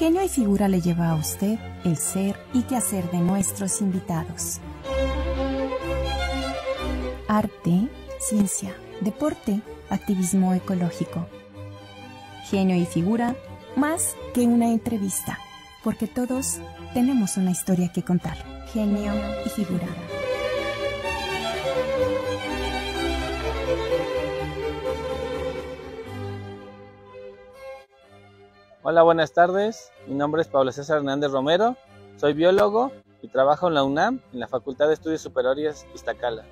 Genio y Figura le lleva a usted el ser y quehacer de nuestros invitados. Arte, ciencia, deporte, activismo ecológico. Genio y Figura, más que una entrevista, porque todos tenemos una historia que contar. Genio y Figura. Hola, buenas tardes. Mi nombre es Pablo César Hernández Romero. Soy biólogo y trabajo en la UNAM, en la Facultad de Estudios Superiores Iztacala.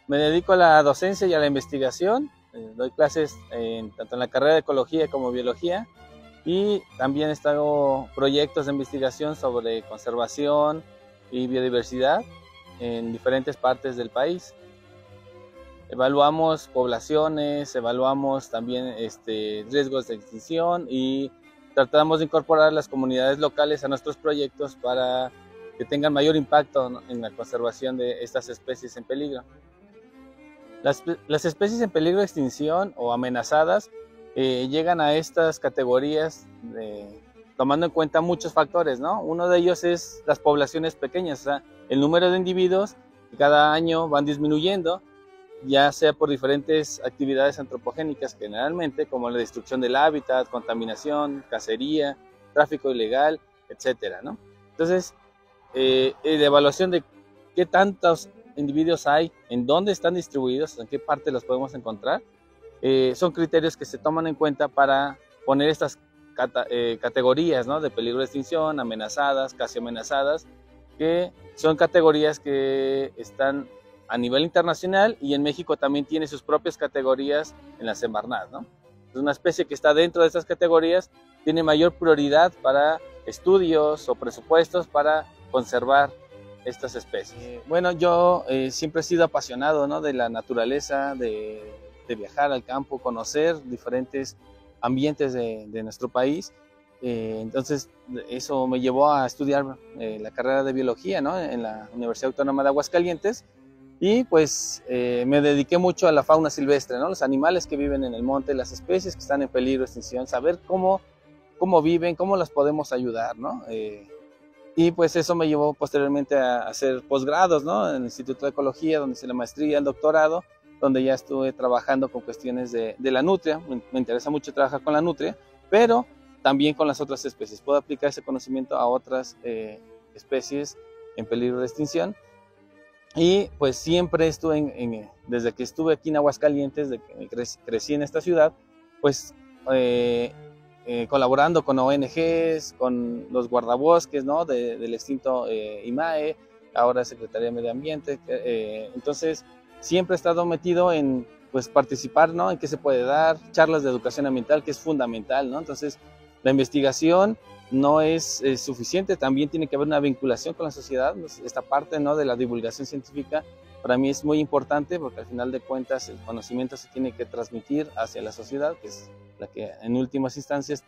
Me dedico a la docencia y a la investigación. Doy clases tanto en la carrera de Ecología como Biología, y también hago proyectos de investigación sobre conservación y biodiversidad en diferentes partes del país. Evaluamos poblaciones, evaluamos también riesgos de extinción y tratamos de incorporar las comunidades locales a nuestros proyectos para que tengan mayor impacto, ¿no?, en la conservación de estas especies en peligro. Las especies en peligro de extinción o amenazadas llegan a estas categorías tomando en cuenta muchos factores, ¿no? Uno de ellos es las poblaciones pequeñas, o sea, el número de individuos que cada año van disminuyendo, ya sea por diferentes actividades antropogénicas generalmente, como la destrucción del hábitat, contaminación, cacería, tráfico ilegal, etcétera, ¿no? Entonces, la evaluación de qué tantos individuos hay, en dónde están distribuidos, en qué parte los podemos encontrar, son criterios que se toman en cuenta para poner estas categorías, ¿no?, de peligro de extinción, amenazadas, casi amenazadas, que son categorías que están a nivel internacional, y en México también tiene sus propias categorías en la Semarnat, ¿no? Es una especie que está dentro de estas categorías, tiene mayor prioridad para estudios o presupuestos para conservar estas especies. Bueno, yo siempre he sido apasionado, ¿no?, de la naturaleza, de viajar al campo, conocer diferentes ambientes de nuestro país. Entonces eso me llevó a estudiar la carrera de biología, ¿no?, en la Universidad Autónoma de Aguascalientes. Y pues me dediqué mucho a la fauna silvestre, ¿no?, los animales que viven en el monte, las especies que están en peligro de extinción, saber cómo viven, cómo las podemos ayudar, ¿no? Y pues eso me llevó posteriormente a hacer posgrados, ¿no?, en el Instituto de Ecología, donde hice la maestría, el doctorado, donde ya estuve trabajando con cuestiones de la nutria. Me interesa mucho trabajar con la nutria, pero también con las otras especies. Puedo aplicar ese conocimiento a otras especies en peligro de extinción. Y pues siempre estuve desde que estuve aquí en Aguascalientes, desde que crecí en esta ciudad, pues colaborando con ONGs, con los guardabosques, ¿no?, del extinto IMAE, ahora Secretaría de Medio Ambiente. Entonces siempre he estado metido en pues participar, ¿no?, en qué se puede dar, charlas de educación ambiental, que es fundamental, ¿no? Entonces la investigación no es suficiente, también tiene que haber una vinculación con la sociedad. Esta parte, ¿no?, de la divulgación científica para mí es muy importante, porque al final de cuentas el conocimiento se tiene que transmitir hacia la sociedad, que es la que en últimas instancias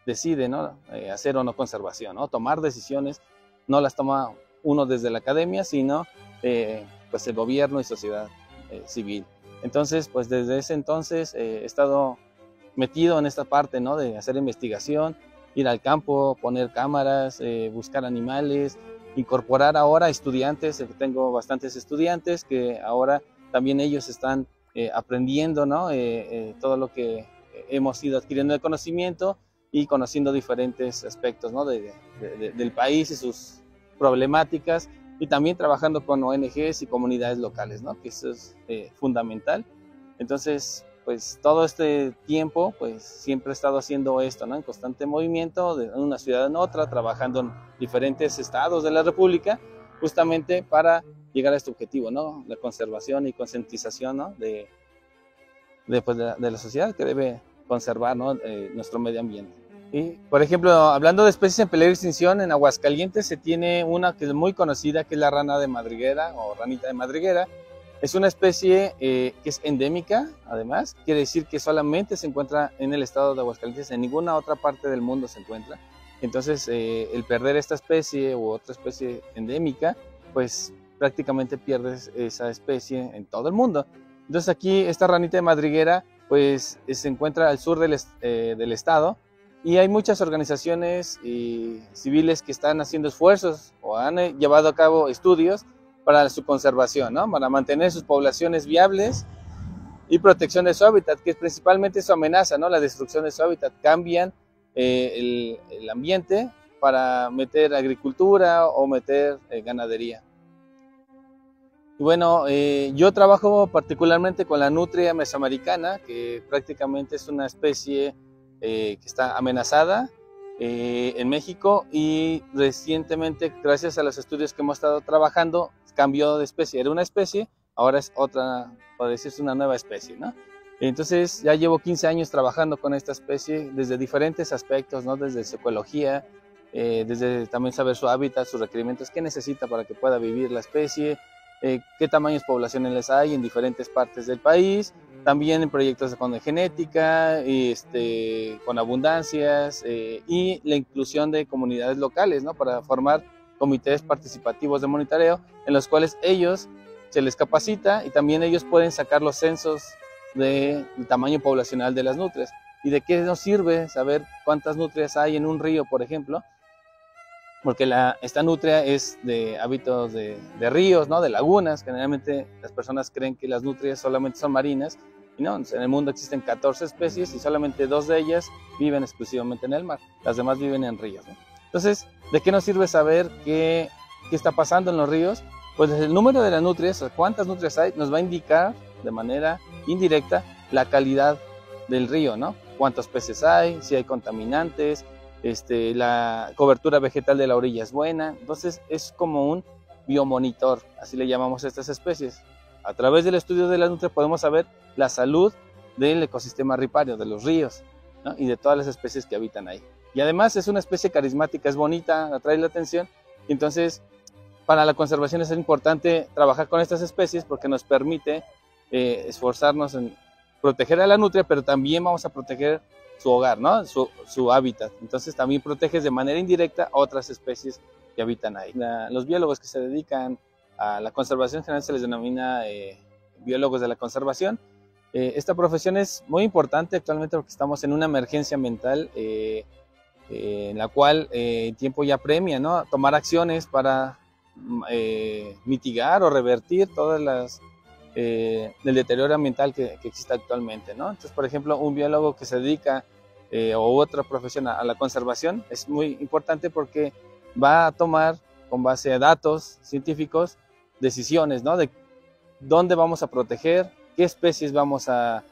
decide, ¿no?, hacer o no conservación, ¿no? Tomar decisiones no las toma uno desde la academia, sino pues el gobierno y sociedad civil. Entonces, pues desde ese entonces he estado metido en esta parte, ¿no?, de hacer investigación, ir al campo, poner cámaras, buscar animales, incorporar ahora estudiantes. Tengo bastantes estudiantes que ahora también ellos están aprendiendo, ¿no?, todo lo que hemos ido adquiriendo de conocimiento y conociendo diferentes aspectos, ¿no?, del país y sus problemáticas, y también trabajando con ONGs y comunidades locales, ¿no?, que eso es fundamental. Entonces, pues todo este tiempo pues siempre he estado haciendo esto, ¿no?, en constante movimiento de una ciudad en otra, trabajando en diferentes estados de la República, justamente para llegar a este objetivo, ¿no?, la conservación y concientización, ¿no?, de la sociedad, que debe conservar, ¿no?, nuestro medio ambiente. Y, por ejemplo, hablando de especies en peligro de extinción, en Aguascalientes se tiene una que es muy conocida, que es la rana de madriguera o ranita de madriguera. Es una especie que es endémica, además, quiere decir que solamente se encuentra en el estado de Aguascalientes, en ninguna otra parte del mundo se encuentra. Entonces, el perder esta especie u otra especie endémica, pues prácticamente pierdes esa especie en todo el mundo. Entonces aquí esta ranita de madriguera pues se encuentra al sur del estado, y hay muchas organizaciones civiles que están haciendo esfuerzos o han llevado a cabo estudios para su conservación, ¿no? Para mantener sus poblaciones viables y protección de su hábitat, que es principalmente su amenaza, ¿no? La destrucción de su hábitat. Cambian el ambiente para meter agricultura o meter ganadería. Y bueno, yo trabajo particularmente con la nutria mesoamericana, que prácticamente es una especie que está amenazada en México, y recientemente, gracias a los estudios que hemos estado trabajando, cambió de especie. Era una especie, ahora es otra, por decirse, una nueva especie, ¿no? Entonces ya llevo 15 años trabajando con esta especie desde diferentes aspectos, ¿no? Desde su ecología, desde también saber su hábitat, sus requerimientos, qué necesita para que pueda vivir la especie, qué tamaños poblacionales hay en diferentes partes del país, también en proyectos con genética, con abundancias, y la inclusión de comunidades locales, ¿no? Para formar comités participativos de monitoreo en los cuales ellos se les capacita y también ellos pueden sacar los censos del tamaño poblacional de las nutrias. ¿Y de qué nos sirve saber cuántas nutrias hay en un río, por ejemplo? Porque esta nutria es de hábitos de ríos, ¿no? De lagunas. Generalmente las personas creen que las nutrias solamente son marinas, y no, en el mundo existen 14 especies y solamente 2 de ellas viven exclusivamente en el mar, las demás viven en ríos, ¿no? Entonces, ¿de qué nos sirve saber qué está pasando en los ríos? Pues el número de las nutrias, cuántas nutrias hay, nos va a indicar de manera indirecta la calidad del río, ¿no? Cuántos peces hay, si hay contaminantes, la cobertura vegetal de la orilla es buena. Entonces es como un biomonitor, así le llamamos a estas especies. A través del estudio de las nutrias podemos saber la salud del ecosistema ripario, de los ríos, ¿no? Y de todas las especies que habitan ahí. Y además es una especie carismática, es bonita, atrae la atención. Entonces, para la conservación es importante trabajar con estas especies porque nos permite esforzarnos en proteger a la nutria, pero también vamos a proteger su hogar, ¿no? Su hábitat. Entonces también proteges de manera indirecta a otras especies que habitan ahí. Los biólogos que se dedican a la conservación general se les denomina biólogos de la conservación. Esta profesión es muy importante actualmente porque estamos en una emergencia ambiental en la cual el tiempo ya premia, ¿no? Tomar acciones para mitigar o revertir todas el deterioro ambiental que existe actualmente, ¿no? Entonces, por ejemplo, un biólogo que se dedica o otra profesión a la conservación es muy importante porque va a tomar, con base a datos científicos, decisiones, ¿no? De dónde vamos a proteger, qué especies vamos a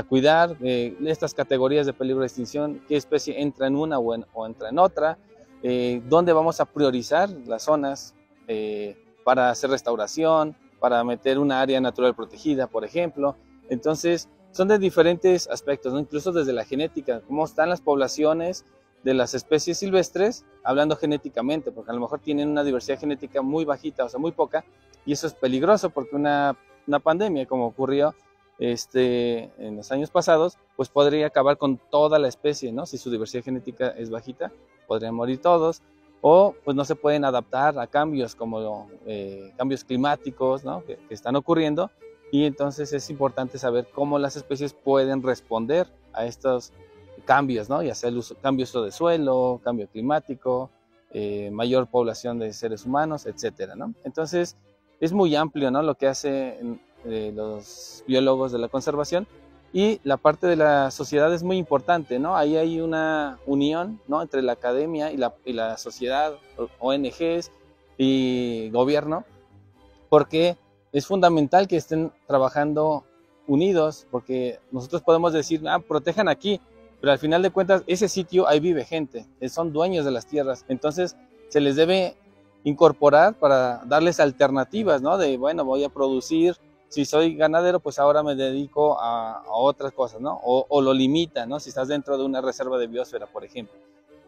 cuidar, estas categorías de peligro de extinción, qué especie entra en una o entra en otra, dónde vamos a priorizar las zonas para hacer restauración, para meter una área natural protegida, por ejemplo. Entonces, son de diferentes aspectos, ¿no? Incluso desde la genética, cómo están las poblaciones de las especies silvestres, hablando genéticamente, porque a lo mejor tienen una diversidad genética muy bajita, o sea, muy poca, y eso es peligroso porque una pandemia, como ocurrió en los años pasados, pues podría acabar con toda la especie, ¿no? Si su diversidad genética es bajita, podrían morir todos, o pues no se pueden adaptar a cambios como cambios climáticos, ¿no? que están ocurriendo, y entonces es importante saber cómo las especies pueden responder a estos cambios, ¿no? Ya sea cambio de suelo, cambio climático, mayor población de seres humanos, etcétera, ¿no? Entonces es muy amplio, ¿no? Lo que hacen los biólogos de la conservación. Y la parte de la sociedad es muy importante, ¿no? Ahí hay una unión, ¿no? Entre la academia y la sociedad, ONGs y gobierno, porque es fundamental que estén trabajando unidos, porque nosotros podemos decir, protejan aquí, pero al final de cuentas ese sitio, ahí vive gente, son dueños de las tierras, entonces se les debe incorporar para darles alternativas, ¿no? De, bueno, voy a producir. Si soy ganadero, pues ahora me dedico a otras cosas, ¿no? O lo limita, ¿no? Si estás dentro de una reserva de biosfera, por ejemplo,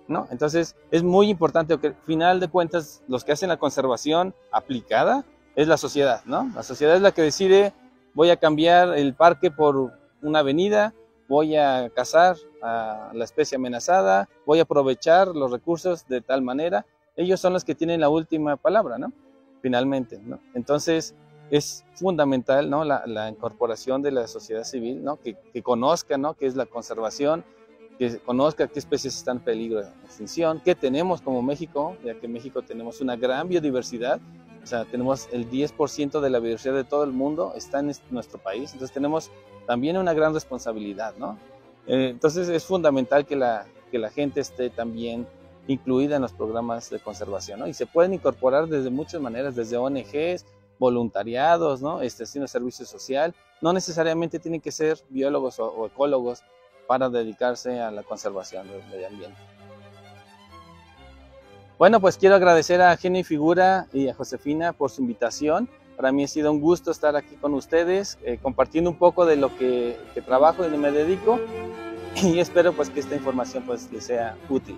¿no? Entonces, es muy importante que al final de cuentas, los que hacen la conservación aplicada es la sociedad, ¿no? La sociedad es la que decide, voy a cambiar el parque por una avenida, voy a cazar a la especie amenazada, voy a aprovechar los recursos de tal manera. Ellos son los que tienen la última palabra, ¿no? Finalmente, ¿no? Entonces, es fundamental, ¿no? La incorporación de la sociedad civil, ¿no? Que conozca, ¿no? qué es la conservación, que conozca qué especies están en peligro de extinción, qué tenemos como México, ya que en México tenemos una gran biodiversidad, o sea, tenemos el 10% de la biodiversidad de todo el mundo está en nuestro país, entonces tenemos también una gran responsabilidad, ¿no? Entonces es fundamental que la gente esté también incluida en los programas de conservación, ¿no? Y se pueden incorporar desde muchas maneras, desde ONGs, voluntariados, ¿no? Haciendo servicio social. No necesariamente tienen que ser biólogos o ecólogos para dedicarse a la conservación del medio ambiente. Bueno, pues quiero agradecer a Genio y Figura y a Josefina por su invitación. Para mí ha sido un gusto estar aquí con ustedes, compartiendo un poco de lo que trabajo y me dedico, y espero pues que esta información pues les sea útil.